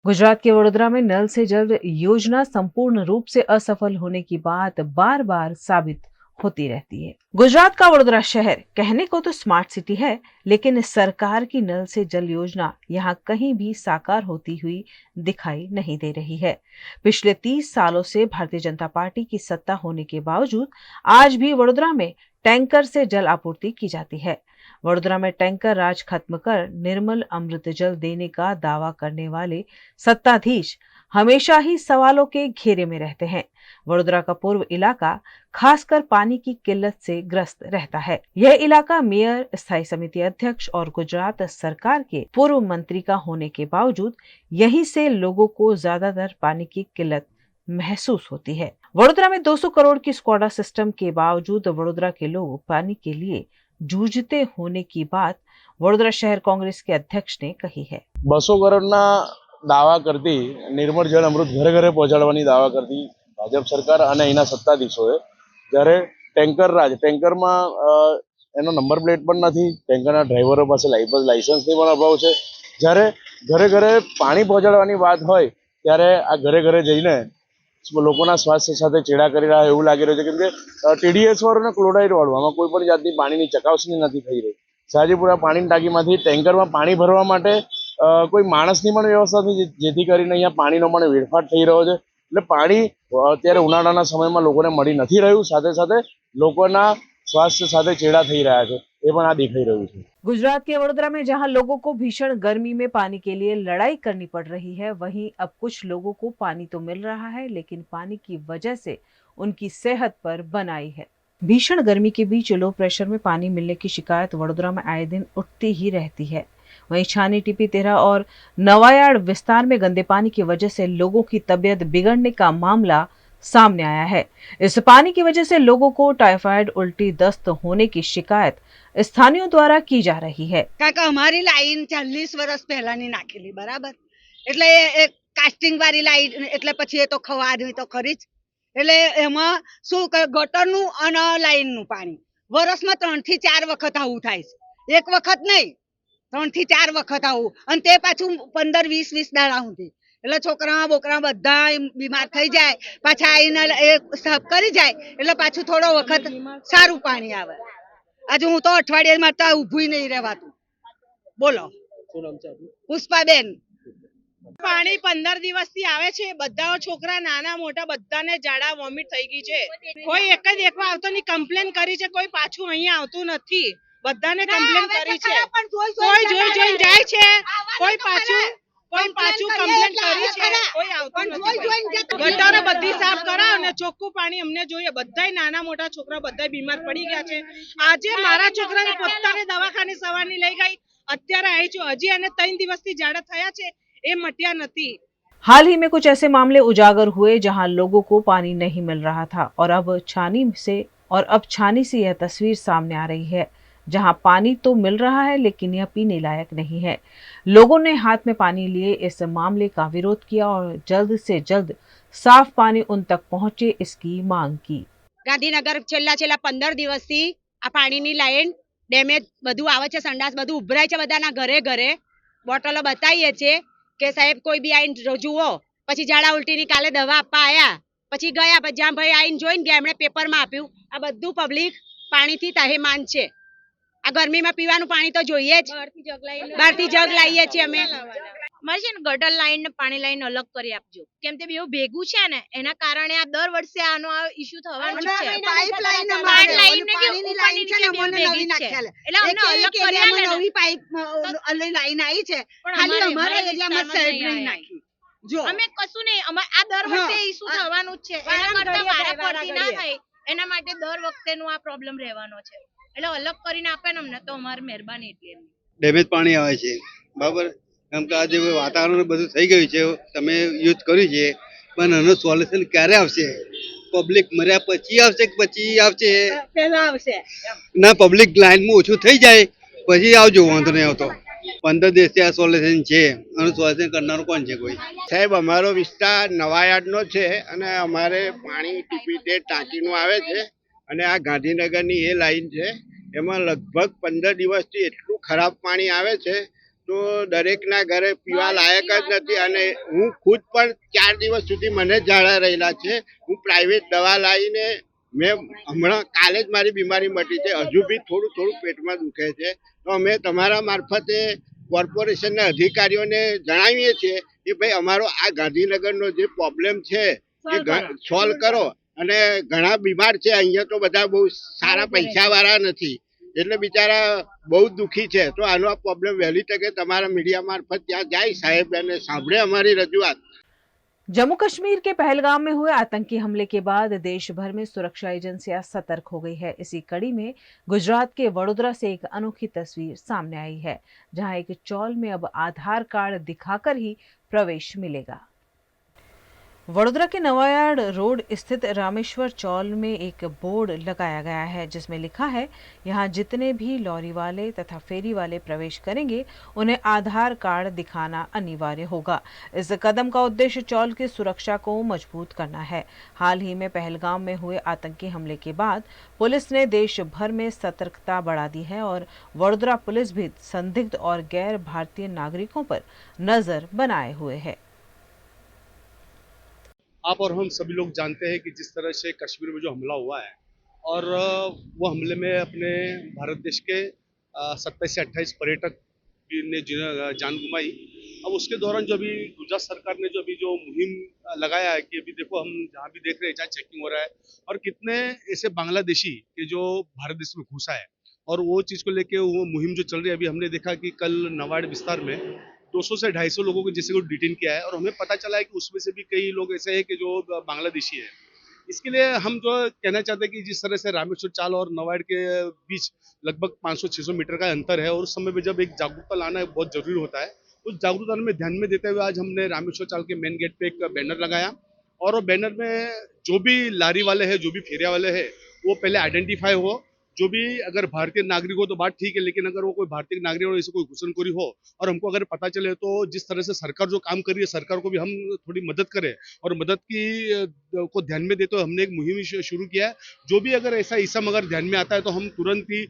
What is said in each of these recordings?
गुजरात के वडोदरा में नल से जल योजना संपूर्ण रूप से असफल होने की बात बार बार साबित होती रहती है। गुजरात का वडोदरा शहर कहने को तो स्मार्ट सिटी है, लेकिन सरकार की नल से जल योजना यहाँ कहीं भी साकार होती हुई दिखाई नहीं दे रही है। पिछले 30 सालों से भारतीय जनता पार्टी की सत्ता होने के बावजूद आज भी वडोदरा में टैंकर से जल आपूर्ति की जाती है। वडोदरा में टैंकर राज खत्म कर निर्मल अमृत जल देने का दावा करने वाले सत्ताधीश हमेशा ही सवालों के घेरे में रहते हैं। वडोदरा का पूर्व इलाका खासकर पानी की किल्लत से ग्रस्त रहता है। यह इलाका मेयर, स्थायी समिति अध्यक्ष और गुजरात सरकार के पूर्व मंत्री का होने के बावजूद यहीं से लोगों को ज्यादातर पानी की किल्लत महसूस होती है। वडोदरा में 200 करोड़ की स्क्वाडा सिस्टम के बावजूद वडोदरा के लोग पानी के लिए जूझते होने की बात वडोदरा शहर कांग्रेस के अध्यक्ष ने कही है। 200 કરોડના દાવા કરતી નિર્મળ જળ અમૃત ઘરે ઘરે પહોંચાડવાની દાવા કરતી ભાજપ સરકાર અને અહીંના સત્તાધીશોએ જ્યારે ટેન્કરમાં એનો નંબર પ્લેટ પણ નથી, ટેન્કરના ડ્રાઈવરો પાસે લાયસન્સની પણ અભાવ છે। જ્યારે ઘરે ઘરે પાણી પહોંચાડવાની વાત હોય ત્યારે આ ઘરે ઘરે જઈને લોકોના સ્વાસ્થ્ય સાથે ચેડા કરી રહ્યા એવું લાગી રહ્યું છે, કેમ કે ટીડીએસ વાળું અને ક્લોરાઇડ વાળું આમાં કોઈ પણ જાતની પાણીની ચકાસણી નથી થઈ રહી। સાજીપુરા પાણીની ટાંકીમાંથી ટેન્કરમાં પાણી ભરવા માટે કોઈ માણસની પણ વ્યવસ્થા નથી, જેથી કરીને અહીંયા પાણીનો પણ વેડફાટ થઈ રહ્યો છે। એટલે પાણી અત્યારે ઉનાળાના સમયમાં લોકોને મળી નથી રહ્યું, સાથે સાથે લોકોના स्वास्थ्य साथे चेड़ा थई रहा है, ये पण आ दिखाई रह्यु छे। गुजरात के वडोदरा में जहां लोगों को भीषण गर्मी में पानी के लिए लड़ाई करनी पड़ रही है, वहीं अब कुछ लोगों को पानी तो मिल रहा है, लेकिन पानी की वजह से उनकी सेहत पर बनाई है। भीषण गर्मी के बीच लो प्रेशर में पानी मिलने की शिकायत वडोदरा में आए दिन उठती ही रहती है। वहीं छानी, टीपी, तेरा और नवायाड़ विस्तार में गंदे पानी की वजह से लोगों की तबीयत बिगड़ने का मामला सामने आया है। इस पानी की वजह से लोगों को टाइफाइड, उल्टी, दस्त होने की शिकायत स्थानीयों द्वारा की जा रही है। काका हमारी लाइन 40 વર્ષ પહેલાની નાખેલી બરાબર, એટલે એ કાસ્ટિંગ વાળી લાઈન, એટલે પછી એ તો ખવાડી તો ખરી જ। એટલે એમાં શું ગટરનું અને લાઈનનું પાણી વર્ષમાં 3 થી 4 વખત આવું થાય છે, એક વખત નહીં 3 થી 4 વખત આવું, અને તે પાછું 15-20 દાડા સુધી। એટલે છોકરા બોકરા બધા બીમાર થઈ જાય, પાછા આવીને એ સાફ કરી જાય, એટલે પાછું થોડો વખત સારું પાણી આવે। આજે હું તો અઠવાડિયામાં તો ઊભું નહીં રહેવાતું। બોલો, પુષ્પાબેન। પાણી 15 દિવસથી આવે છે, બધા છોકરા નાના મોટા બધાને ઝાડા વોમિટ થઈ ગઈ છે। કોઈ એક જ એકવા આવતો નહીં, કમ્પ્લેન કરી છે, કોઈ પાછું અહીંયા આવતું નથી, બધાને કમ્પ્લેન કરી છે, કોઈ જોઈ જાય છે, કોઈ પાછું કમ્પ્લેન કરી છે, કોઈ આવતું નથી। ગટરો બધી સાફ કરાવો અને ચોખ્ખું પાણી અમને જોઈએ। બધાય નાના મોટા છોકરા બધાય બીમાર પડી ગયા છે। આજે મારા છોકરાને પોતાને દવાખાને સવારની લઈ ગઈ, અત્યારે આવી છું, હજી એને 3 દિવસથી ઝાડા થયા છે, એ મટ્યા નથી। हाल ही में कुछ ऐसे मामले उजागर हुए जहां लोगों को पानी नहीं मिल रहा था, और अब छानी से यह तस्वीर सामने आ रही है, जहां पानी तो मिल रहा है लेकिन यह पीने लायक नहीं है। लोगों ने हाथ में पानी लिए इस मामले का विरोध किया और जल्द से जल्द साफ पानी उन तक पहुंचे इसकी मांग की। गांधीनगर छेल्ला 15 દિવસથી આ પાણીની લાઈન ડેમેજ બધું આવે છે, સંડાસ બધું ઉભરાય છે, બધાના ઘરે ઘરે બોટલો બતાવીએ છે કે સાહેબ કોઈ બી આઈને જુઓ। પછી ઝાડા ઉલટીની કાલે દવા આપવા આયા, પછી ગયા, પછી જ્યાં ભાઈ આઈને જોઈને ગયા, એમણે પેપરમાં આપ્યું। આ બધું પબ્લિક પાણીથી તહેમાન છે। આ ગરમીમાં પીવાનું પાણી તો જોઈએ જ, બહારથી જગ લાવીએ છીએ અમે। અમારે છે ને ગટર લાઈન ને પાણી લાઈન અલગ કરી આપજો, કેમ તે બેવ ભેગું છે ને, એના કારણે આ દર વર્ષે આનો ઇશ્યુ થવાનો જ છે। પાઇપ લાઈન પાઇપ લાઈન ને કે ઉપરની નીચે બેવ ભેગી જ છે, એટલે અમને અલગ કરી આલે ને। નવી પાઇપ લાઈન આવી છે, ખાલી અમારા એરિયામાં સાઈડ નહીં નાખી। જો અમે કશું નહીં, આ દર વર્ષે ઇશ્યુ થવાનું જ છે, એના કરતા વારા પડતી ના થાય એના માટે દર વખતેનો આ પ્રોબ્લેમ રહેવાનો છે। એટલે અલગ કરીને આપે ને અમને તો અમારી મહેરબાની એટલી। ડેમેજ પાણી આવે છે બરાબર, કેમ કે આજે વાતાવરણ બધું થઈ ગયું છે, તમે યુઝ કર્યું છે, પણ એનું સોલ્યુશન ક્યારે આવશે? પબ્લિક મર્યા પછી આવશે કે પછી આવશે? પહેલા આવશે ના, પબ્લિક લાઈનમાં ઓછું થઈ જાય પછી આવજો, વાંધો નહીં આવતો। 15 દિવસથી આ સોલ્યુશન છે, આનું સોલ્યુશન કરનારું કોણ છે? કોઈ સાહેબ, અમારો વિસ્તાર નવાયાર્ડનો છે અને અમારે પાણી ટીપી ટાંકીનું આવે છે, અને આ ગાંધીનગરની એ લાઈન છે, એમાં લગભગ 15 દિવસથી એટલું ખરાબ પાણી આવે છે, તો દરેકના ઘરે પીવા લાયક જ નથી. અને હું ખુદ પણ 4 દિવસ સુધી મને જ ઝાડા રહેલા છે. હું પ્રાઇવેટ દવા લાવીને મેં હમણાં કાલે જ મારી બીમારી મટી છે. હજુ બી થોડું થોડું પેટમાં દુખે છે. તો અમે તમારા મારફતે કોર્પોરેશનના અધિકારીઓને જણાવીએ છીએ કે ભાઈ અમારો આ ગાંધીનગરનો જે પ્રોબ્લેમ છે એ સોલ્વ કરો. અને ઘણા બીમાર છે અહીંયા, તો બધા બહુ સારા પૈસાવાળા નથી, એટલે બિચારા બહુ દુઃખી છે. તો આનો આ પ્રોબ્લેમ વહેલી તકે તમારા મીડિયા મારફત ત્યાં જાય સાહેબ અને સાંભળે અમારી રજૂઆત. जम्मू कश्मीर के पहलगाम में हुए आतंकी हमले के बाद देश भर में सुरक्षा एजेंसियां सतर्क हो गई है। इसी कड़ी में गुजरात के वडोदरा से एक अनोखी तस्वीर सामने आई है, जहां एक चौल में अब आधार कार्ड दिखाकर ही प्रवेश मिलेगा। वडोदरा के नवायार्ड रोड स्थित रामेश्वर चौल में एक बोर्ड लगाया गया है, जिसमें लिखा है, यहाँ जितने भी लॉरी वाले तथा फेरी वाले प्रवेश करेंगे उन्हें आधार कार्ड दिखाना अनिवार्य होगा। इस कदम का उद्देश्य चौल की सुरक्षा को मजबूत करना है। हाल ही में पहलगाम में हुए आतंकी हमले के बाद पुलिस ने देश भर में सतर्कता बढ़ा दी है और वडोदरा पुलिस भी संदिग्ध और गैर भारतीय नागरिकों पर नजर बनाए हुए है। आप और हम सभी लोग जानते हैं कि जिस तरह से कश्मीर में जो हमला हुआ है और वो हमले में अपने भारत देश के 27 से 28 पर्यटक ने जान गुमाई। अब उसके दौरान जो अभी गुजरात सरकार ने जो अभी जो मुहिम लगाया है कि अभी देखो हम जहाँ भी देख रहे हैं जहाँ चेकिंग हो रहा है और कितने ऐसे बांग्लादेशी के जो भारत देश में घुसा है, और वो चीज़ को लेके वो मुहिम जो चल रही है। अभी हमने देखा कि कल नवाड़ विस्तार में 200 से 250 लोगों को जैसे को डिटेन किया है, और हमें पता चला है कि उसमें से भी कई लोग ऐसे हैं कि जो बांग्लादेशी है। इसके लिए हम जो कहना चाहते हैं कि जिस तरह से रामेश्वर चाल और नवाड़ के बीच लगभग 500-600 मीटर का अंतर है, और उस समय पे जब एक जागरूकता लाना बहुत जरूरी होता है, उस जागरूकता में ध्यान में देते हुए आज हमने रामेश्वर चाल के मेन गेट पे एक बैनर लगाया, और वो बैनर में जो भी लारी वाले हैं, जो भी फेरिया वाले हैं, वो पहले आइडेंटिफाई हो। जो भी अगर भारतीय नागरिक हो तो बात ठीक है, लेकिन अगर वो कोई भारतीय नागरिक हो, ऐसे कोई घुसनखोरी हो और हमको अगर पता चले, तो जिस तरह से सरकार जो काम कर रही है, सरकार को भी हम थोड़ी मदद करें, और मदद की को ध्यान में देते हुए हमने एक मुहिम शुरू किया है। जो भी अगर ऐसा इसम अगर ध्यान में आता है तो हम तुरंत ही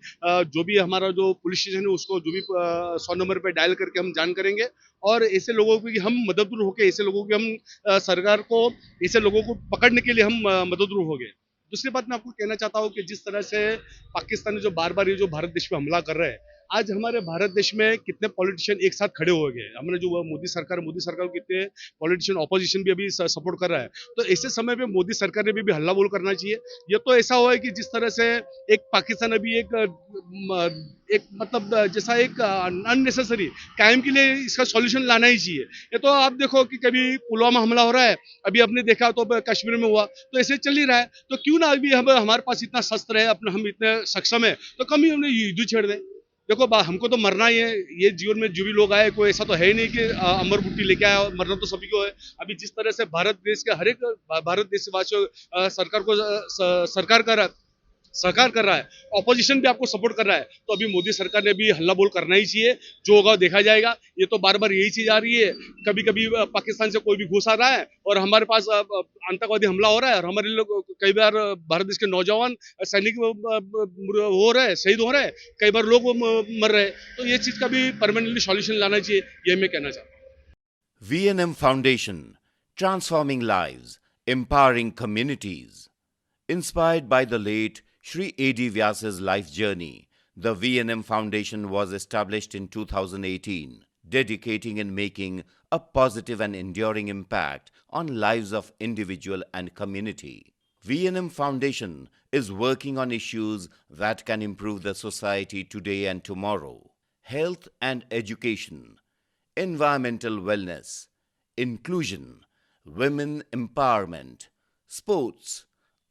जो भी हमारा जो पुलिस स्टेशन है उसको जो भी 100 नंबर पे डायल करके हम जान करेंगे, और ऐसे लोगों की हम मददरूप होकर ऐसे लोगों की हम सरकार को ऐसे लोगों को पकड़ने के लिए हम मददरूप हो गए। दूसरी बात मैं आपको कहना चाहता हूँ कि जिस तरह से पाकिस्तान ने जो बार बार ये जो भारत देश पे हमला कर रहे हैं, आज हमारे भारत देश में कितने पॉलिटिशियन एक साथ खड़े हो गए। हमने जो मोदी सरकार को कितने पॉलिटिशियन ऑपोजिशन भी अभी सपोर्ट कर रहा है, तो ऐसे समय पे मोदी सरकार ने भी हल्ला बोल करना चाहिए। ये तो ऐसा हुआ है कि जिस तरह से एक पाकिस्तान अभी एक मतलब जैसा एक अननेसेसरी कायम के लिए इसका सॉल्यूशन लाना ही चाहिए। ये तो आप देखो कि कभी पुलवामा हमला हो रहा है, अभी आपने देखा तो कश्मीर में हुआ, तो ऐसे चल ही रहा है। तो क्यों ना अभी हमारे पास इतना शस्त्र है, अपना हम इतने सक्षम है, तो कम ही हमने युद्ध छेड़ दें। देखो हमको तो मरना ही है, ये जीवन में जो भी लोग आए, कोई ऐसा तो है ही नहीं कि अमर बुट्टी लेके आया, मरना तो सभी को है। अभी जिस तरह से भारत देश के हर एक भारत देशवासियों सरकार कर रहा है, ऑपोजिशन भी आपको सपोर्ट कर रहा है, तो अभी मोदी सरकार ने भी हल्ला बोल करना ही चाहिए। जो होगा देखा जाएगा। ये तो बार बार यही चीज आ रही है, कभी कभी पाकिस्तान से कोई भी घुस आ रहा है और हमारे पास आतंकवादी हमला हो रहा है, और हमारे लोग कई बार भारत देश के नौजवान सैनिक हो रहे हैं, शहीद हो रहे हैं, कई बार लोग मर रहे हैं। तो ये चीज का भी परमानेंटली सॉल्यूशन लाना चाहिए, ये मैं कहना चाहता हूँ। VNM Foundation, transforming lives, empowering communities. Inspired by the late Shri A.D. Vyas's life journey, the VNM Foundation was established in 2018, dedicating and making a positive and enduring impact on lives of individual and community. VNM Foundation is working on issues that can improve the society today and tomorrow: health and education, environmental wellness, inclusion, women empowerment, sports,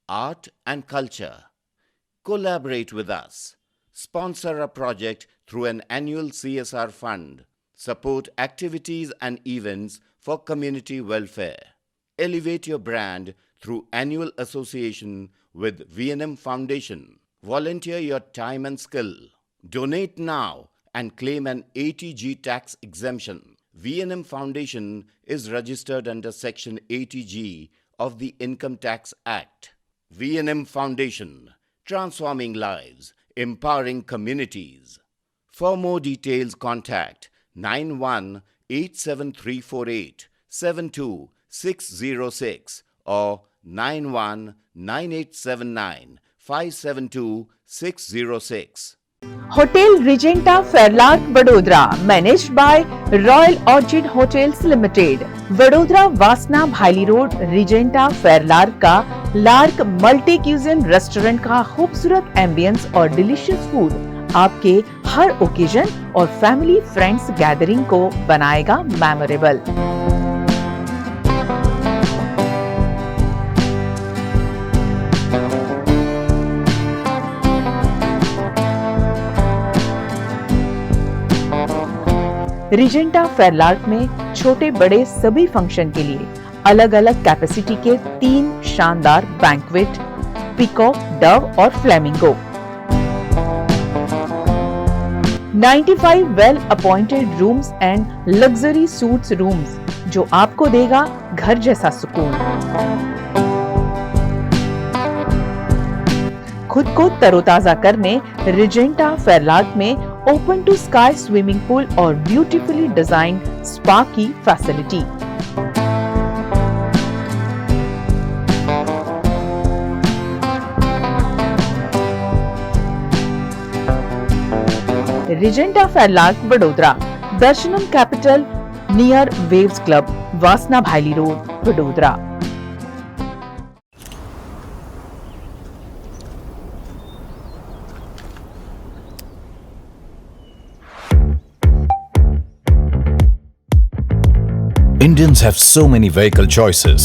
art and culture. Collaborate with us. Sponsor a project through an annual CSR fund. Support activities and events for community welfare. Elevate your brand through annual association with VNM Foundation. Volunteer your time and skill. Donate now and claim an ATG tax exemption. VNM Foundation is registered under Section 80G of the Income Tax Act. VNM Foundation, transforming lives, empowering communities. For more details, contact 918738 72606 or 919879 572606. Hotel Regenta Fairlark Vadodara, managed by Royal Orchid Hotels Limited, Vadodara वासना Bhayli road Regenta फेयरलार्क का lark multi cuisine restaurant का खूबसूरत ambience और delicious food आपके हर occasion और family friends gathering को बनाएगा memorable. Regenta Fairlark में छोटे बड़े सभी फंक्शन के लिए अलग अलग कैपेसिटी के 3 शानदार बैंक्वेट, पीकॉक, डव और flamingo, 95 well appointed rooms and luxury suits rooms जो आपको देगा घर जैसा सुकून। खुद को तरोताजा करने रिजेंटा फेयरलार्क में open to sky swimming pool और ब्यूटीफुली डिजाइन्ड स्पा की facility. Regenta Fairlark Vadodara, Darshanam Capital near Waves Club, Vasna Bhayli Road, Vadodara. Indians have so many vehicle choices.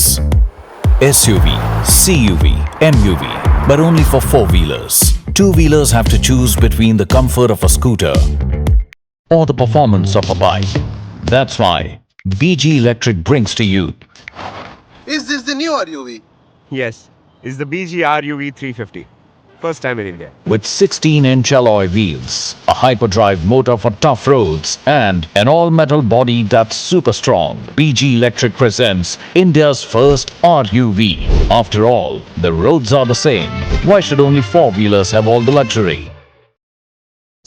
SUV, CUV, MUV, but only for four-wheelers. Two-wheelers have to choose between the comfort of a scooter or the performance of a bike. That's why BG Electric brings to you. Is this the new RUV? Yes, it's the BG RUV 350. First time in India. With 16-inch alloy wheels, a hyperdrive motor for tough roads, and an all-metal body that's super strong, BG Electric presents India's first RUV. After all, the roads are the same. Why should only four-wheelers have all the luxury?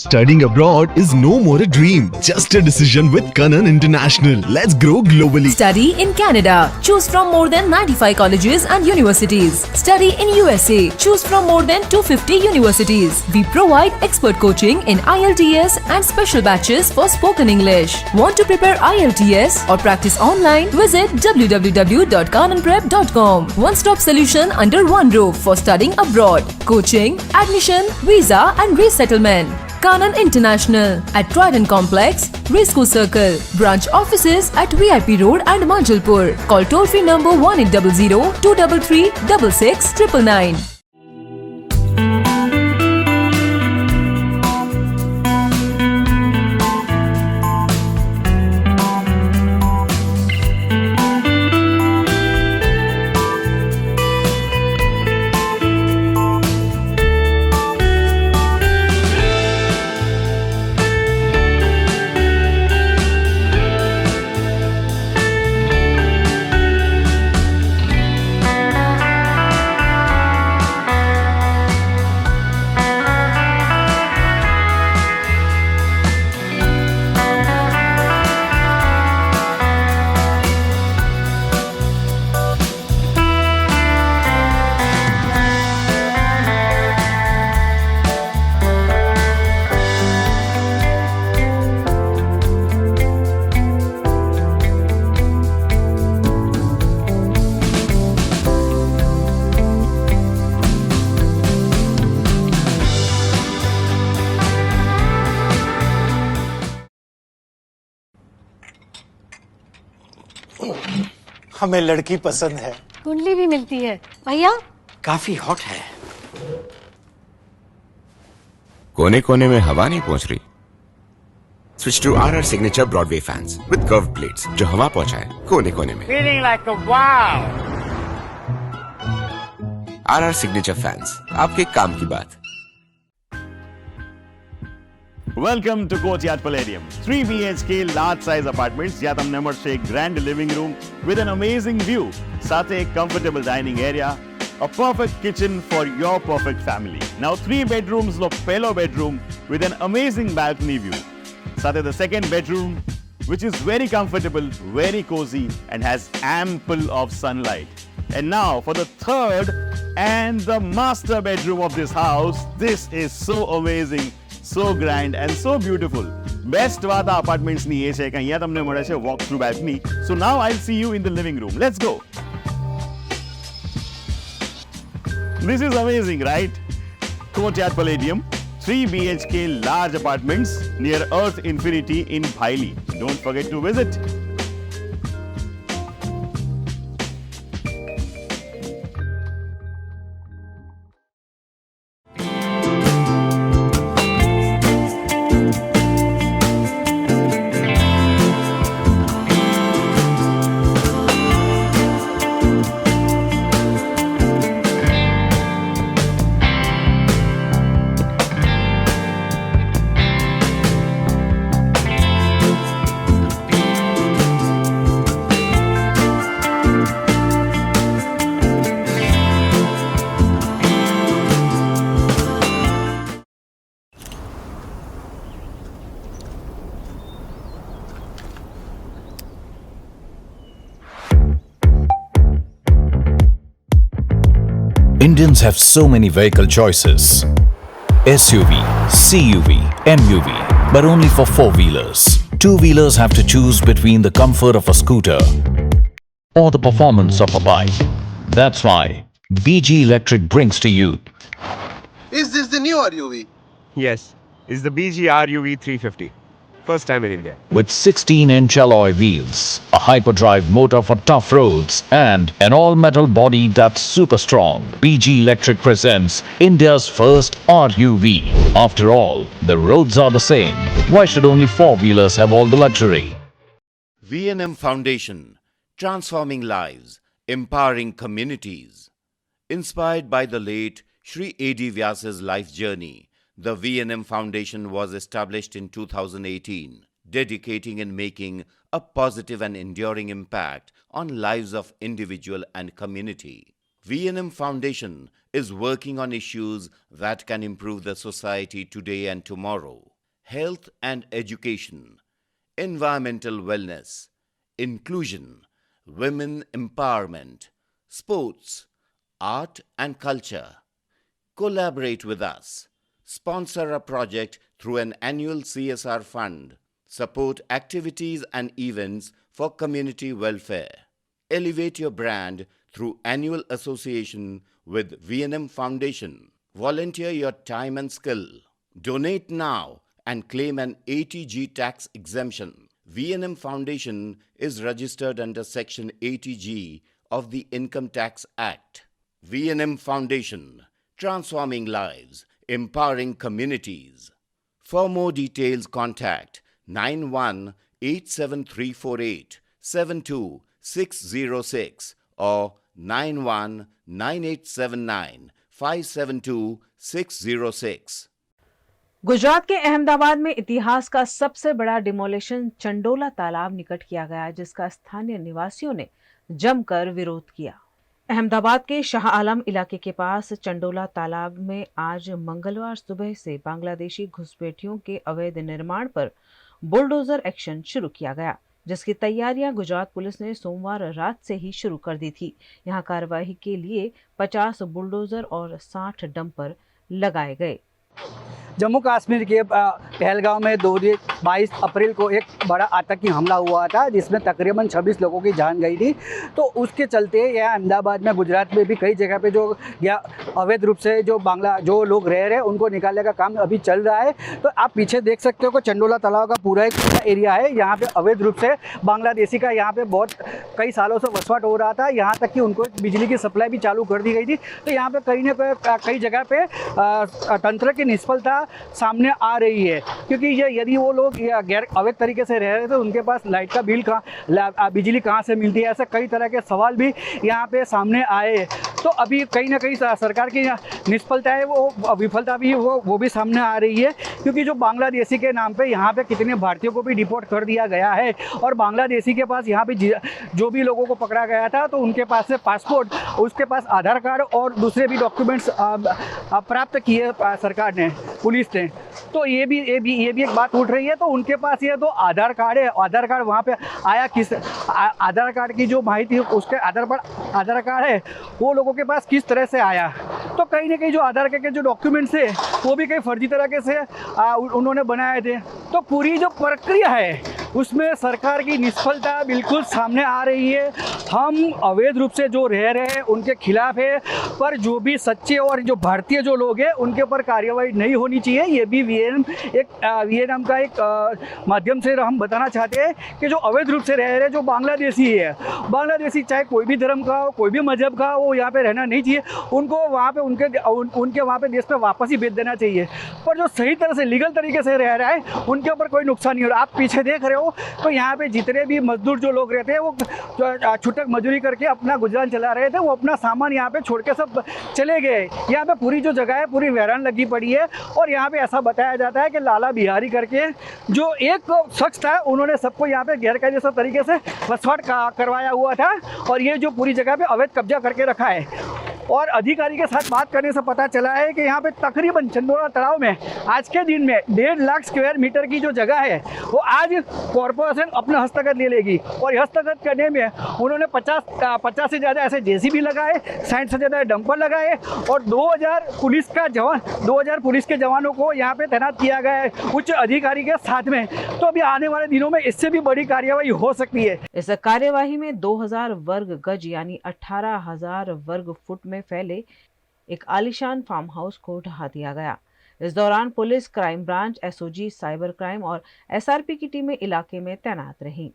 Studying abroad is no more a dream, just a decision with Kanan International. Let's grow globally. Study in Canada. Choose from more than 95 colleges and universities. Study in USA. Choose from more than 250 universities. We provide expert coaching in IELTS and special batches for spoken English. Want to prepare IELTS or practice online? Visit www.kananprep.com. One-stop solution under one roof for studying abroad. Coaching, admission, visa and resettlement. Kanan International at Trident Complex, Racecourse Circle. Branch offices at VIP Road and Manjalpur. Call toll-free number 1800-233-6699. हमें लड़की पसंद है। कुंडली भी मिलती है भैया। काफी हॉट है। कोने कोने में हवा नहीं पहुंच रही। Switch to RR Signature Broadway fans with curved plates जो हवा पहुंचाए कोने कोने में। Feeling like a wow. RR Signature fans, आपके काम की बात। Welcome to Courtyard Palladium. 3 BHK large size apartments જ્યાં તમને મળશે એક grand living room with an amazing view, સાથે એક comfortable dining area, a perfect kitchen for your perfect family. Now 3 bedrooms નો પહેલો bedroom with an amazing balcony view. સાથે the second bedroom, which is very comfortable, very cozy, and has ample of sunlight. And now for the third and the master bedroom of this house. This is so amazing, so grand, and so beautiful. Best વાત આ અપાર્ટમેન્ટ્સની એ છે કે અહીંયા તમને મળે છે walk through balcony. So now I'll see you in the living room. Let's go. This is amazing, right? Courtyard Palladium, 3 BHK large apartments near Earth Infinity in Bhaili. Don't forget to visit. Indians have so many vehicle choices: SUV, CUV, MUV, but only for four-wheelers. Two-wheelers have to choose between the comfort of a scooter or the performance of a bike. That's why BG Electric brings to you. Is this the new RUV? Yes, it's the BG RUV 350. First time in India. With 16-inch alloy wheels, a hyperdrive motor for tough roads, and an all-metal body that's super strong, BG Electric presents India's first RUV. After all, the roads are the same. Why should only four-wheelers have all the luxury? V&M Foundation, transforming lives, empowering communities. Inspired by the late Shri A.D. Vyas's life journey, the V&M Foundation was established in 2018, dedicating and making a positive and enduring impact on lives of individual and community. V&M Foundation is working on issues that can improve the society today and tomorrow: health and education, environmental wellness, inclusion, women empowerment, sports, art and culture. Collaborate with us. Sponsor a project through an annual CSR fund. Support activities and events for community welfare. Elevate your brand through annual association with V&M Foundation. Volunteer your time and skill. Donate now and claim an 80G tax exemption. V&M Foundation is registered under Section 80G of the Income Tax Act. V&M Foundation, transforming lives, empowering communities. For more details, contact 918734872606 or 919879572606. Gujarat के अहमदाबाद में इतिहास का सबसे बड़ा demolition Chandola तालाब निकट किया गया, जिसका स्थानीय निवासियों ने जमकर विरोध किया। अहमदाबाद के शाह आलम इलाके के पास चंडोला तालाब में आज मंगलवार सुबह से बांग्लादेशी घुसपैठियों के अवैध निर्माण पर बुलडोजर एक्शन शुरू किया गया, जिसकी तैयारियां गुजरात पुलिस ने सोमवार रात से ही शुरू कर दी थी। यहां कार्यवाही के लिए 50 बुलडोजर और 60 डंपर लगाए गए। जम्मू कश्मीर के पहलगांव में 22 अप्रैल को एक बड़ा आतंकी हमला हुआ था, जिसमें तकरीबन 26 लोगों की जान गई थी। तो उसके चलते यहाँ अहमदाबाद में, गुजरात में भी कई जगह पे जो अवैध रूप से जो लोग रह रहे हैं उनको निकालने का काम अभी चल रहा है। तो आप पीछे देख सकते हो कि चंडोला तालाब का पूरा एक एरिया है, यहाँ पे अवैध रूप से बांग्लादेशी का यहाँ पे बहुत कई सालों से वसवाट हो रहा था, यहाँ तक कि उनको बिजली की सप्लाई भी चालू कर दी गई थी। तो यहाँ पे कई जगह पे तंत्र की निष्फलता सामने आ रही है, क्योंकि यदि वो लोग गैर अवैध तरीके से रह रहे थे, उनके पास लाइट का बिल बिजली कहाँ से मिलती है, ऐसे कई तरह के सवाल भी यहाँ पे सामने आए। तो अभी कहीं ना कहीं सरकार की निष्फलता है, वो विफलता भी वो भी सामने आ रही है, क्योंकि जो बांग्लादेशी के नाम पे यहाँ पे कितने भारतीयों को भी डिपोर्ट कर दिया गया है, और बांग्लादेशी के पास यहाँ पे जो भी लोगों को पकड़ा गया था तो उनके पास से पासपोर्ट, उसके पास आधार कार्ड और दूसरे भी डॉक्यूमेंट्स प्राप्त किए सरकार ने, पुलिस ने, तो ये भी एक बात उठ रही है। तो उनके पास ये तो आधार कार्ड है, आधार कार्ड वहाँ पे आया किस आधार कार्ड की जो माहिती उसके आधार कार्ड है वो लोगों के पास किस तरह से आया। तो कहीं ना कहीं जो आधार कार्ड के जो डॉक्यूमेंट्स है वो भी कहीं फर्जी तरीके से उन्होंने बनाए थे। तो पूरी जो प्रक्रिया है उसमें सरकार की निष्फलता बिल्कुल सामने आ रही है। हम अवैध रूप से जो रह रहे हैं उनके खिलाफ है, पर जो भी सच्चे और जो भारतीय जो लोग हैं उनके ऊपर कार्रवाई नहीं होनी चाहिए। ये भी वीएनएम का एक माध्यम से हम बताना चाहते हैं कि जो अवैध रूप से रह रहे हैं, जो बांग्लादेशी है, बांग्लादेशी चाहे कोई भी धर्म का हो, कोई भी मजहब का हो, वो यहाँ पे रहना नहीं चाहिए। उनको वहाँ पे उनके वहाँ पे देश पे वापस ही भेज देना चाहिए। पर जो सही तरह से लीगल तरीके से रह रहा है उनके ऊपर कोई नुकसान नहीं हो रहा। आप पीछे देख रहे हो तो यहाँ पे जितने भी मजदूर जो लोग रहते हैं वो छूटक मजदूरी करके अपना गुजरान चला रहे थे, वो अपना सामान यहाँ पे छोड़ के सब चले गए। यहाँ पे पूरी जो जगह है पूरी वीरान लगी पड़ी है। और यहाँ पे ऐसा बताया जाता है कि लाला बिहारी करके जो एक शख्स था उन्होंने सबको यहाँ पे गैरकायदेसर तरीके से वसवाट करवाया हुआ था और ये जो पूरी जगह पे अवैध कब्जा करके रखा है। और अधिकारी के साथ बात करने से पता चला है कि यहाँ पे तकरीबन चंदोरा तालाब में आज के दिन में 1.5 लाख स्क्वायर मीटर की जो जगह है वो आज कॉरपोरेशन अपना हस्तगत ले लेगी। और हस्तगत करने में उन्होंने 50 से ज़्यादा ऐसे जेसीबी लगाए, 60 से ज़्यादा डंपर लगाए और 2000 पुलिस के जवानों को यहाँ पे तैनात किया गया है उच्च अधिकारी के साथ में। तो अभी आने वाले दिनों में इससे भी बड़ी कार्यवाही हो सकती है। इस कार्यवाही में 2000 वर्ग गज यानी 18,000 वर्ग फुट में फैले एक आलीशान फार्म हाउस को ढहा दिया गया। इस दौरान police, crime branch, SOG, cyber crime और एसआरपी की टीमें इलाके में तैनात रहीं।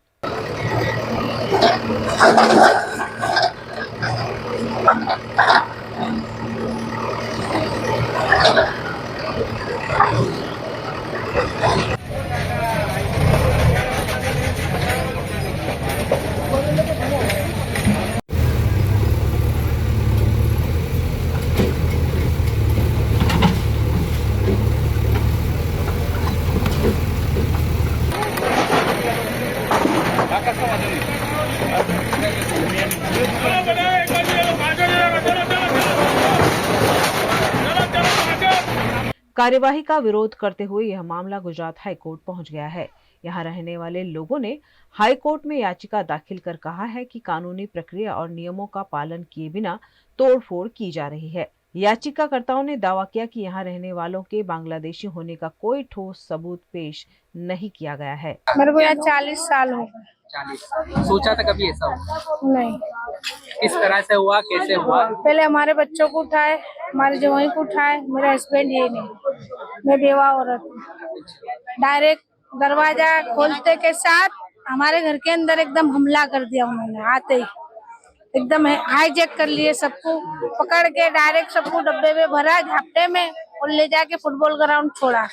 कार्यवाही का विरोध करते हुए यह मामला गुजरात हाई कोर्ट पहुंच गया है। यहां रहने वाले लोगों ने हाई कोर्ट में याचिका दाखिल कर कहा है कि कानूनी प्रक्रिया और नियमों का पालन किए बिना तोड़फोड़ की जा रही है। याचिकाकर्ताओं ने दावा किया कि यहां रहने वालों के बांग्लादेशी होने का कोई ठोस सबूत पेश नहीं किया गया है। मेरे को यहाँ 40 साल हो गए। 40 सोचा था कभी ऐसा हो? नहीं। किस तरह से हुआ, कैसे हुआ? पहले हमारे बच्चों को उठाए, हमारे जवाई को उठाए, मेरा हस्बैंड ये नहीं, मैं बेवा औरत हूँ। डायरेक्ट दरवाजा खोलते के साथ हमारे घर के अंदर एकदम हमला कर दिया उन्होंने। आते ही एकदम हाईजैक कर लिए, सबको पकड़ के डायरेक्ट सबको डब्बे में भरा, झापटे में, और ले जाके फुटबॉल ग्राउंड छोड़ा।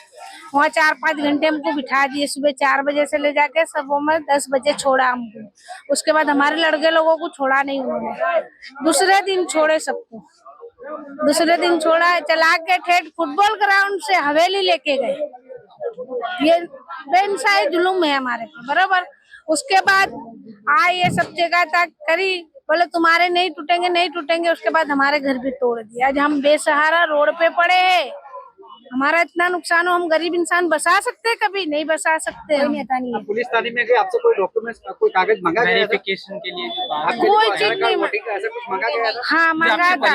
वहाँ 4-5 घंटे हमको बिठा दिए। सुबह 4 बजे से ले जाके सबों में 10 बजे छोड़ा हमको। उसके बाद हमारे लड़के लोगों को छोड़ा नहीं उन्होंने। दूसरे दिन छोड़े सबको, दूसरे दिन छोड़ा, चला के ठेठ फुटबॉल ग्राउंड से हवेली लेके गए। ये बेइंसाफी जुल्म है हमारे पे, बराबर। उसके बाद ये सब जगह तक करी, बोले तुम्हारे नहीं टूटेंगे, नहीं टूटेंगे। उसके बाद हमारे घर भी तोड़ दिया। आज हम बेसहारा रोड पे पड़े हैं। हमारा इतना नुकसान हो, हम गरीब इंसान बसा सकते हैं? कभी नहीं बसा सकते। नहीं। पुलिस थाने में गए, आपसे कोई डॉक्यूमेंट्स, कोई कागज मांगा गया वेरिफिकेशन के लिए? कोई चीज नहीं ऐसा कुछ मांगा गया था? हाँ मांगा था।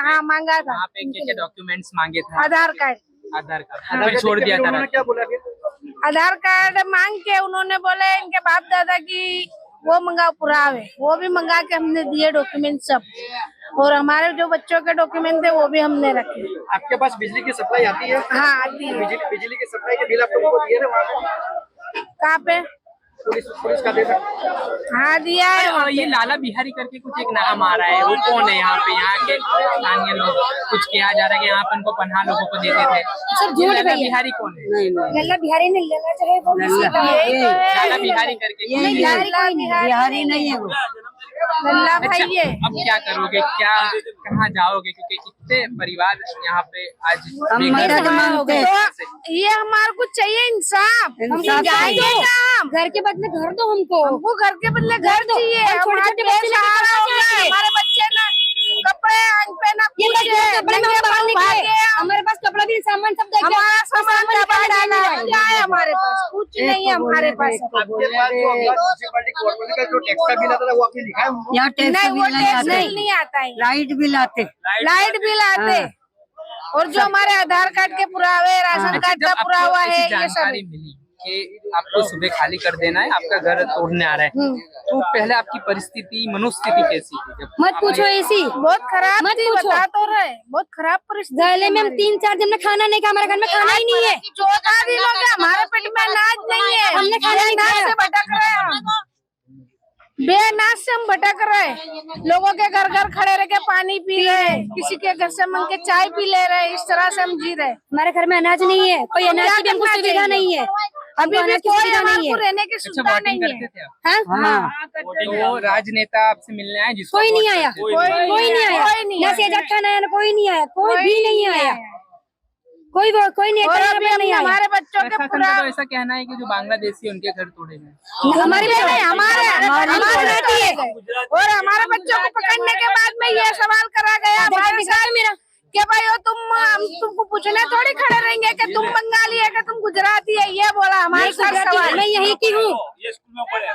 हाँ मांगा था। वहाँ पे क्या डॉक्यूमेंट्स मांगे थे? आधार कार्ड। फिर छोड़ दिया था। क्या बोला? आधार कार्ड मांग के उन्होंने बोले इनके बाप दादा की वो मंगा पुरावे, वो भी मंगा के हमने दिए डॉक्यूमेंट सब। और हमारे जो बच्चों के डॉक्यूमेंट थे वो भी हमने रखे। आपके पास बिजली की सप्लाई आती है? हाँ आती है। बिजली की सप्लाई के बिल आप लोगों को दिए थे वहाँ पे? कहाँ पे? पुलिस का देता? हाँ दिया है। और ये लाला बिहारी करके कुछ एक नाम आ रहा है, वो कौन है यहाँ पे? यहाँ के स्थानीय लोग कुछ किया जा रहा है कि यहाँ पे उनको पन्हा लोगों को देते थे। सर झूठ लाला बिहारी कौन है? लाला बिहारी नहीं, लाला जो है वो लाला बिहारी करके बिहारी नहीं है वो, लल्ला भाई है। अब क्या करोगे, क्या कहाँ जाओगे? क्योंकि कितने परिवार यहाँ पे आज ये हमारे को चाहिए इंसाफ। घर के बदले घर दो हमको घर के बदले घर चाहिए। हमारे बच्चे ना कपड़े पे ना हमारा सामान दबा डाला है। क्या है हमारे पास? कुछ नहीं है हमारे पास। यहाँ नहीं, वो टैक्स नहीं आता है। लाइट बिल आते और जो हमारे आधार कार्ड के पुरावे, राशन कार्ड का पुरावा है, ये सब जानकारी मिली कि आपको सुबह खाली कर देना है, आपका घर तोड़ने आ रहा है, तो पहले आपकी परिस्थिति, मनोस्थिति कैसी थी? जब मत पूछो ऐसी, बहुत खराब थी, बता तो रहे, बहुत खराब परिस्थिति। गले में हम 3-4 दिन में खाना नहीं खा, हमारे घर में खाना ही नहीं है। 14 दिन हो गया, हमारे पेट में अनाज नहीं है, हमने खाना नहीं खाया। से भटक रहे हैं हम, बेनाज से हम भटक रहे हैं। लोगों के घर घर खड़े रह के पानी पी रहे हैं, किसी के घर से मांग के चाय पी ले रहे हैं, इस तरह से हम जी रहे हैं। हमारे घर में अनाज नहीं है, कोई अनाज की भी हमको सुविधा नहीं है। अभी भी कोई हमारे को रहने की सुविधा नहीं है। करते थे आप? हाँ, तो राजनेता आपसे मिलने आए जिसको कोई नहीं आया, कोई कोई नहीं आया, ना सेजक खान आया, ना कोई नहीं आया, कोई भी नहीं आया, कोई नेता यहाँ पे नहीं आया। हमारे बच्चों के प्रशासन का तो ऐसा कहना है कि जो बांग्लादेशी उनके घर तोड़े गए। हमारे बेटी है और हमारे बच्चों को पकड़ने के बाद में ये सवाल करा गया हमारे साथ मेरा कि भाई वो हम तुमको पूछने थोड़ी खड़े रहेंगे कि तुम बंगाली है कि तुम गुजराती है, ये बोला हमारे साथ सवाल। मैं यहीं की हूँ,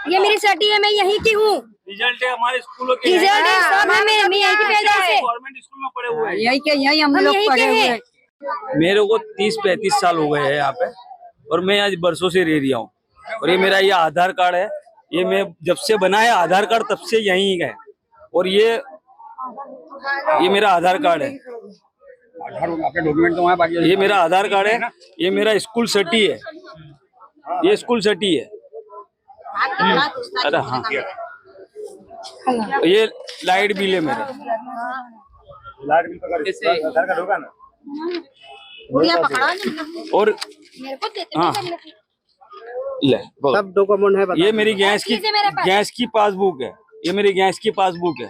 ये मेरी सर्टी है, मैं यहीं की हूँ। रिजल्ट है हमारे स्कूलों के, रिजल्ट है सब है, मैं यहीं की पैदा से, गवर्नमेंट स्कूल में पढ़े हुए हैं। यही हम लोग पढ़े हुए हैं। मेरे को 30-35 साल हो गए हैं यहाँ पे, और मैं आज बरसों से रह रहा हूँ। और ये मेरा आधार कार्ड है, ये मैं जब से बना है आधार कार्ड तब से यहीं है। और ये मेरा आधार कार्ड है, आपके डॉक्यूमेंट तो वहाँ बाकी। ये मेरा आधार कार्ड है, ये मेरा स्कूल सटी है, ये स्कूल सटी है। अरे हाँ, ये लाइट बिल है मेरा। लाइट बिल का आधार कार्ड होगा ना। और हाँ ले सब डॉक्यूमेंट है। ये मेरी गैस की पासबुक है, ये मेरी गैस की पासबुक है।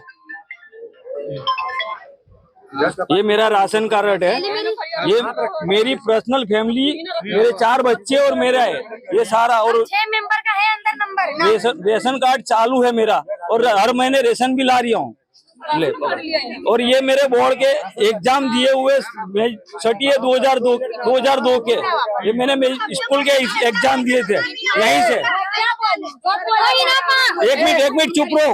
ये मेरा राशन कार्ड है, ये मेरी पर्सनल फैमिली, मेरे 4 बच्चे और मेरा है ये सारा। और 6 मेंबर का है अंदर नंबर। रेशन कार्ड चालू है मेरा, और हर महीने रेशन भी ला रहा हूँ। ले और ये मेरे बोर्ड के एग्जाम दिए हुए छठी है 2002 के, ये मैंने स्कूल के एग्जाम दिए थे यहीं से। एक मिनट चुप रहो।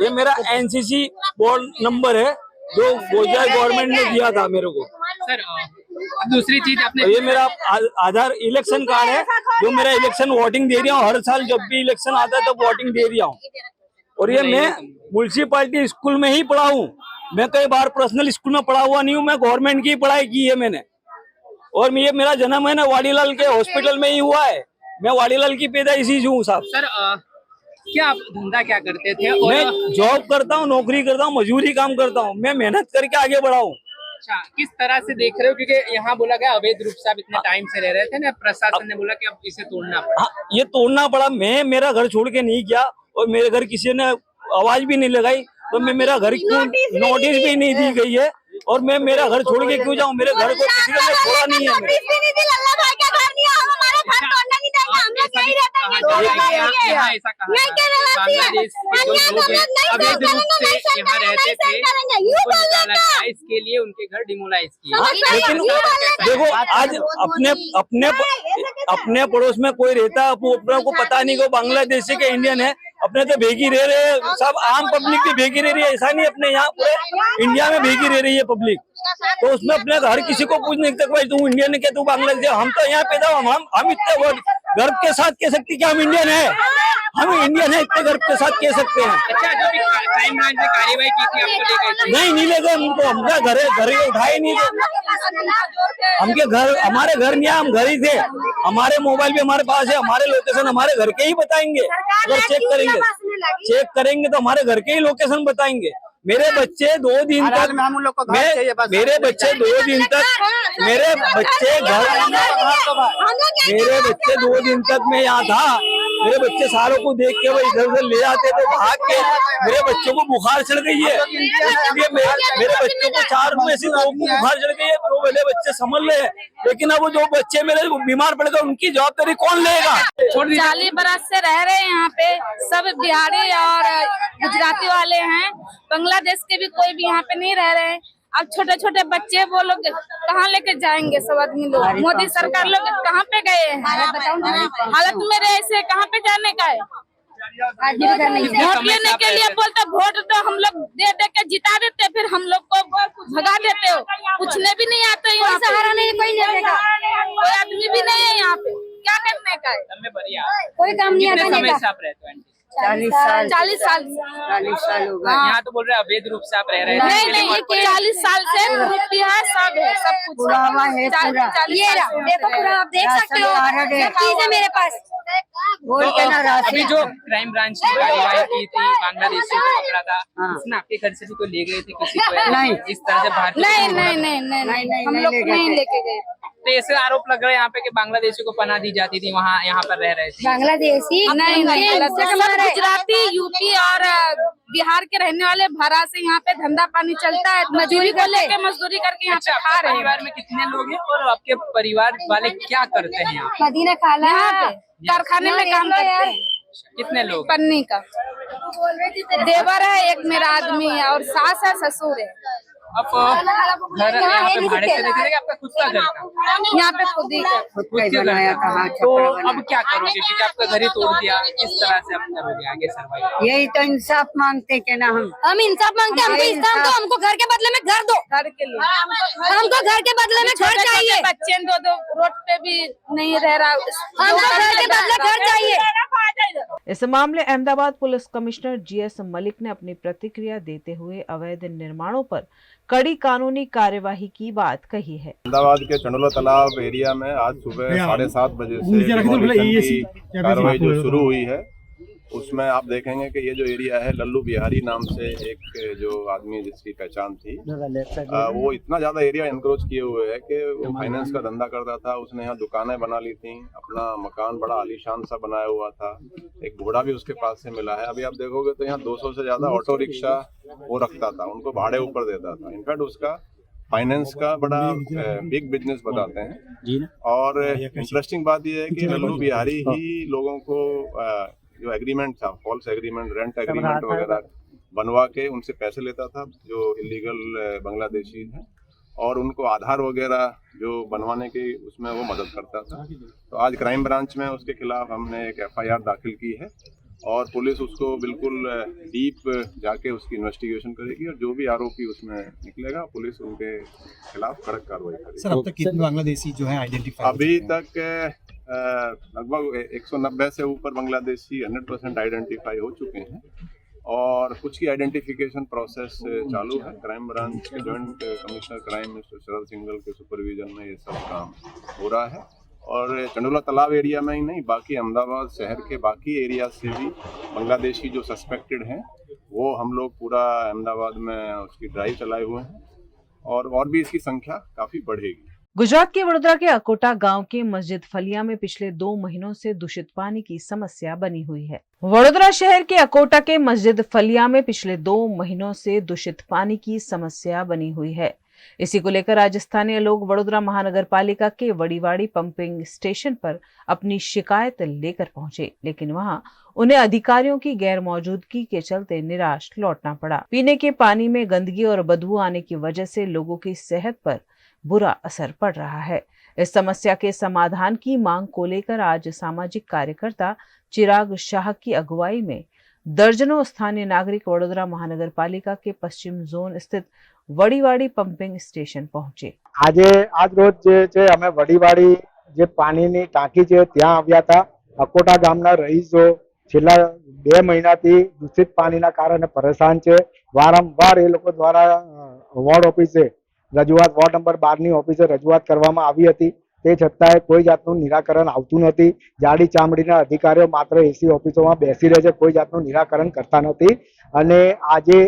ये मेरा एनसीसी बोर्ड नंबर है जो गुजरात गवर्नमेंट ने दिया था मेरे को। सर दूसरी चीज आपने, ये मेरा आधार इलेक्शन कार्ड है जो मेरा इलेक्शन वोटिंग दे रहा हूँ, हर साल जब भी इलेक्शन आता है तब वोटिंग दे रहा हूँ। और ये मैं म्युनिसिपैलिटी स्कूल में ही पढ़ा हूँ, मैं कई बार पर्सनल स्कूल में पढ़ा हुआ नहीं हूँ, मैं गवर्नमेंट की पढ़ाई की है मैंने। और ये मेरा जन्म है ना वाडीलाल के हॉस्पिटल में ही हुआ है, मैं वाडीलाल की पैदाइशी हूँ साहब। सर क्या आप धंधा क्या करते थे? और मैं जॉब करता हूँ, नौकरी करता हूँ, मजदूरी काम करता हूँ, मैं मेहनत करके आगे बढ़ा हूँ। अच्छा, किस तरह से देख रहे हो? क्योंकि यहाँ बोला गया अवैध रूप से आप इतने टाइम से रह रहे थे ना, प्रशासन ने बोला कि अब इसे तोड़ना पड़ा। हाँ, ये तोड़ना पड़ा। मैं मेरा घर छोड़ के नहीं गया और मेरे घर किसी ने आवाज भी नहीं लगाई, तो मैं मेरा घर क्यों नोटिस भी नहीं दी गई है, और मैं मेरा घर छोड़ के क्यों जाऊँ? मेरे घर को किसी ने छोड़ा नहीं है। अवैध रूप से यहाँ रहते थे, इसके लिए उनके घर डिमोलाइज किए। लेकिन देखो आज अपने पड़ोस में कोई रहता है, अपने को पता नहीं को बांग्लादेशी के इंडियन है, अपने तो भेगी रह रहे हैं, सब आम पब्लिक भी भेगी रह रही है। ऐसा नहीं अपने यहाँ पूरे इंडिया में भेगी रह रही है पब्लिक, तो उसमें अपने हर किसी को पूछ नहीं सकते भाई तू इंडियन है क्या, तू बांग्लादेश। हम तो यहाँ पैदा हम इतने गर्व के साथ कह सकते कि हम इंडियन है, हम इंडियन है, इतने गर्व के साथ कह सकते हैं। अच्छा, जो भी क्राइम ब्रांच ने कार्रवाई की थी आपको ले गए? नहीं ले गए हमको, हमका घर उठाए नहीं थे, हमके घर हमारे घर नहीं, हम घर ही थे। हमारे मोबाइल भी हमारे पास है, हमारे लोकेशन हमारे घर के ही बताएंगे। अगर चेक करेंगे तो हमारे घर के ही लोकेशन बताएंगे। मेरे बच्चे 2 दिन तक मेरे बच्चे 2 दिन तक मैं यहाँ था। मेरे बच्चे सारों को देख के वो इधर उधर ले जाते थे भाग के। मेरे बच्चों को बुखार चढ़ गई है, इसलिए मेरे बच्चों को 4 में से 2 को बुखार चढ़ गई है। वो मेरे बच्चे समझ ले, लेकिन अब वो जो बच्चे मेरे बीमार पड़ गए उनकी जवाबदारी कौन लेगा? 40 बरस से रह रहे हैं यहाँ पे, सब बिहारी और गुजराती वाले हैं, बांग्लादेश के भी कोई भी यहाँ पे नहीं रह रहे हैं। अब छोटे छोटे बच्चे वो लोग कहाँ लेके जाएंगे सब आदमी लोग। मोदी सरकार लोग कहाँ पे गए हैं? हालत मेरे ऐसे कहाँ पे जाने का है? वोट लेने के लिए बोलते वोट तो हम लोग दे दे के जिता देते, फिर हम लोग को भगा देते हो। पूछने भी नहीं आते, यहाँ सहारा नहीं, कोई नहीं देगा, कोई आदमी भी नहीं है यहाँ पे। क्या करने का है? कोई काम नहीं आता। समय से आप रहते हो? 40 साल 40 साल हो गए। यहाँ तो बोल रहे हैं अवैध रूप से आप रह रहे हैं। नहीं, 40 साल से रुपया सब है, सब कुछ पूरा है पूरा। ये रहा, देखो पूरा आप देख सकते हो, सब चीज है मेरे पास। अभी जो क्राइम ब्रांच ने कार्रवाई की थी, बांग्लादेशी को पकड़ा था, उसने आपके घर से भी कोई ले गए थे किसी को? नहीं, इस तरह से भारतीय नहीं, हम लोग नहीं लेके गए। तो ऐसे आरोप लग रहे हैं यहाँ पे कि बांग्लादेशी को पनाह दी जाती थी, वहाँ यहाँ पर रह रहे थे। बांग्लादेशी नहीं, गुजराती, यूपी और बिहार के रहने वाले भरा से यहाँ पे धंधा पानी चलता है, मजदूरी को लेके मजदूरी करके यहाँ पे खा रहे हैं। परिवार में कितने लोग हैं और आपके परिवार वाले क्या करते हैं यहाँ? मदीना खाला यहाँ पे कारखाने में काम करते हैं। कितने लोग? पन्नी का देवर है एक मेरा आदमी है, और सास है, ससुर है। अब घर यहाँ पे भाड़े से लेते हैं, आपका खुद का घर था? यहाँ पे खुद ही बनाया था। तो अब क्या करोगे क्योंकि आपका घर ही तोड़ दिया, किस तरह से आप करोगे आगे सर्वाइव? यही तो इंसाफ मांगते के ना हम इंसाफ मांगते, हमको इंसाफ दो, हमको घर के बदले में घर दो, घर के लिए हमको घर के बदले में घर चाहिए। बच्चे दो रोड पे भी नहीं रह रहा, हमको घर के बदले घर चाहिए। इस मामले Ahmedabad police commissioner GS Malik ने अपनी प्रतिक्रिया देते हुए अवैध निर्माणों पर कड़ी कानूनी कार्यवाही की बात कही है। अहमदाबाद के चंडोला तालाब एरिया में आज सुबह 7:30 बजे से डिमोलिशन की कार्रवाई जो शुरू हुई है, उसमें आप देखेंगे कि ये जो एरिया है, लल्लू बिहारी नाम से एक जो आदमी जिसकी पहचान थी, वो इतना ज्यादा एरिया एनक्रोच किए हुए है कि वो फाइनेंस का धंधा करता था। उसने यहाँ दुकानें बना ली थी, अपना मकान बड़ा आलीशान सा बनाया हुआ था, एक घोड़ा भी उसके पास से मिला है। अभी आप देखोगे तो यहाँ 200 से ज्यादा ऑटो रिक्शा वो रखता था, उनको भाड़े ऊपर देता था। इनफैक्ट उसका फाइनेंस का बड़ा बिग बिजनेस बताते हैं। और इंटरेस्टिंग बात यह है कि लल्लू बिहारी ही लोगों को जो एग्रीमेंट था, फॉल्स एग्रीमेंट, रेंट एग्रीमेंट वगैरह बनवा के उनसे पैसे लेता था जो इलीगल बांग्लादेशी हैं, और उनको आधार वगैरह जो बनवाने की उसमें वो मदद करता था। तो आज क्राइम ब्रांच में उसके खिलाफ हमने एक FIR दाखिल की है और पुलिस उसको बिल्कुल डीप जाके उसकी इन्वेस्टिगेशन करेगी और जो भी आरोपी उसमें निकलेगा पुलिस उनके खिलाफ कड़क कार्रवाई करेगी। सर, अब तक कितने बांग्लादेशी जो है आइडेंटिफाई? अभी तक लगभग 190 से ऊपर बांग्लादेशी 100% आइडेंटिफाई हो चुके हैं और कुछ की आइडेंटिफिकेशन प्रोसेस चालू है। क्राइम ब्रांच के जॉइंट कमिश्नर क्राइम मिस्टर शरद सिंघल के सुपरविजन में ये सब काम हो रहा है। और चंडोला तालाब एरिया में ही नहीं, बाकी अहमदाबाद शहर के बाकी एरिया से भी बांग्लादेशी जो सस्पेक्टेड हैं वो हम लोग पूरा अहमदाबाद में उसकी ड्राइव चलाए हुए हैं और भी इसकी संख्या काफ़ी बढ़ेगी। गुजरात के वडोदरा के अकोटा गांव के मस्जिद फलिया में पिछले 2 महीनों से दूषित पानी की समस्या बनी हुई है। वडोदरा शहर के अकोटा के मस्जिद फलिया में पिछले 2 महीनों से दूषित पानी की समस्या बनी हुई है। इसी को लेकर आज स्थानीय लोग वडोदरा महानगर पालिका के वड़ीवाड़ी पंपिंग स्टेशन पर अपनी शिकायत लेकर पहुंचे, लेकिन वहां उन्हें अधिकारियों की गैर मौजूदगी के चलते निराश लौटना पड़ा। पीने के पानी में गंदगी और बदबू आने की वजह से लोगों की सेहत पर बुरा असर पड़ रहा है। इस समस्या के समाधान की मांग को लेकर आज सामाजिक कार्यकर्ता चिराग शाह की अगुवाई में दर्जनों स्थानीय नागरिक वडोदरा महानगर पालिका के पश्चिम जोन स्थित वड़ीवाड़ी पंपिंग स्टेशन पहुंचे। आज रोज जे અમે વડીવાડી જે પાણીની ટાંકી છે ત્યાં આવ્યા હતા। અકોટા ગામના રહીશો છેલ્લા 2 મહિનાથી દૂષિત પાણીના કારણે પરેશાન છે। વારંવાર એ લોકો દ્વારા વોર્ડ ઓફિસે રજૂઆત, વોર્ડ નંબર 12 ની ઓફિસે રજૂઆત કરવામાં આવી હતી, તે છતાંય કોઈ જાતનું નિરાકરણ આવતું નથી। જાડી ચામડીના અધિકારીઓ માત્ર એસી ઓફિસોમાં બેસી રહે છે, કોઈ જાતનું નિરાકરણ કરતા નથી। અને આજે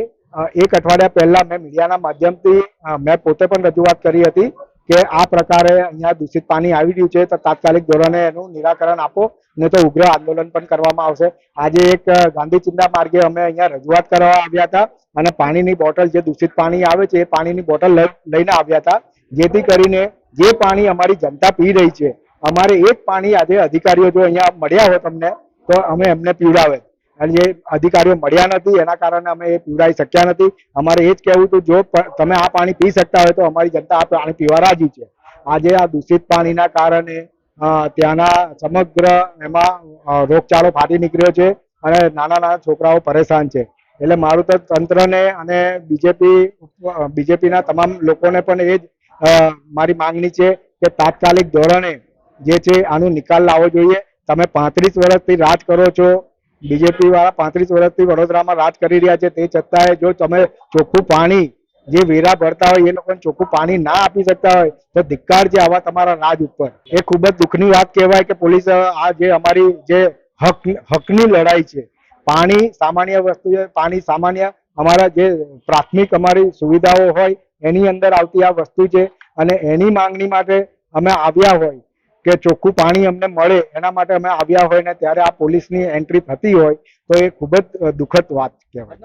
1 અઠવાડિયા પહેલા મેં મીડિયાના માધ્યમથી મેં પોતે પણ રજૂઆત કરી હતી કે આ પ્રકારે અહીંયા દૂષિત પાણી આવી રહ્યું છે તો તાત્કાલિક ધોરણે એનું નિરાકરણ આપો, નહીં તો ઉગ્ર આંદોલન પણ કરવામાં આવશે। આજે એક ગાંધી ચિંતા માર્ગે અમે અહીંયા રજૂઆત કરવા આવ્યા હતા અને પાણીની બોટલ, જે દૂષિત પાણી આવે છે એ પાણીની બોટલ લઈને આવ્યા હતા, જેથી કરીને જે પાણી અમારી જનતા પી રહી છે, અમારે એ જ પાણી આજે અધિકારીઓ જો અહીંયા મળ્યા હોય તમને તો અમે એમને પીવડાવે। અને જે અધિકારીઓ મળ્યા નથી એના કારણે અમે એ પીવડાવી શક્યા નથી. અમારે એ જ કહેવું હતું, જો તમે આ પાણી પી શકતા હોય તો અમારી જનતા આ પાણી પીવા રાજી છે. આજે આ દૂષિત પાણીના કારણે ત્યાંના સમગ્ર એમાં રોગચાળો ફાટી નીકળ્યો છે અને નાના છોકરાઓ પરેશાન છે. એટલે મારું તો તંત્રને અને બીજેપીના તમામ લોકોને પણ એ જ મારી માંગણી છે કે તાત્કાલિક ધોરણે જે છે આનો નિકાલ લાવવો જોઈએ. તમે 35 વર્ષથી રાજ કરો છો, બીજેપી વાળા 35 વર્ષથી વડોદરામાં રાજ કરી રહ્યા છે, તે છતાંય જો તમે ચોખ્ખું પાણી જે વેરા ભરતા હોય એ લોકોને ચોખ્ખું પાણી ના આપી શકતા હોય તો ધિક્કાર છે આવા તમારા રાજ ઉપર. એ ખૂબ જ દુઃખની વાત કહેવાય કે પોલીસ આ જે અમારી જે હકની લડાઈ છે, પાણી સામાન્ય વસ્તુ છે, પાણી સામાન્ય અમારા જે પ્રાથમિક અમારી સુવિધાઓ હોય એની અંદર આવતી આ વસ્તુ છે અને એની માંગણી માટે અમે આવ્યા હોય કે ચોખ્ખું પાણી અમને મળે એના માટે અમે આવ્યા હોય ને ત્યારે આ પોલીસની એન્ટ્રી થતી હોય તો એ ખૂબ જ દુઃખદ વાત કહેવાય.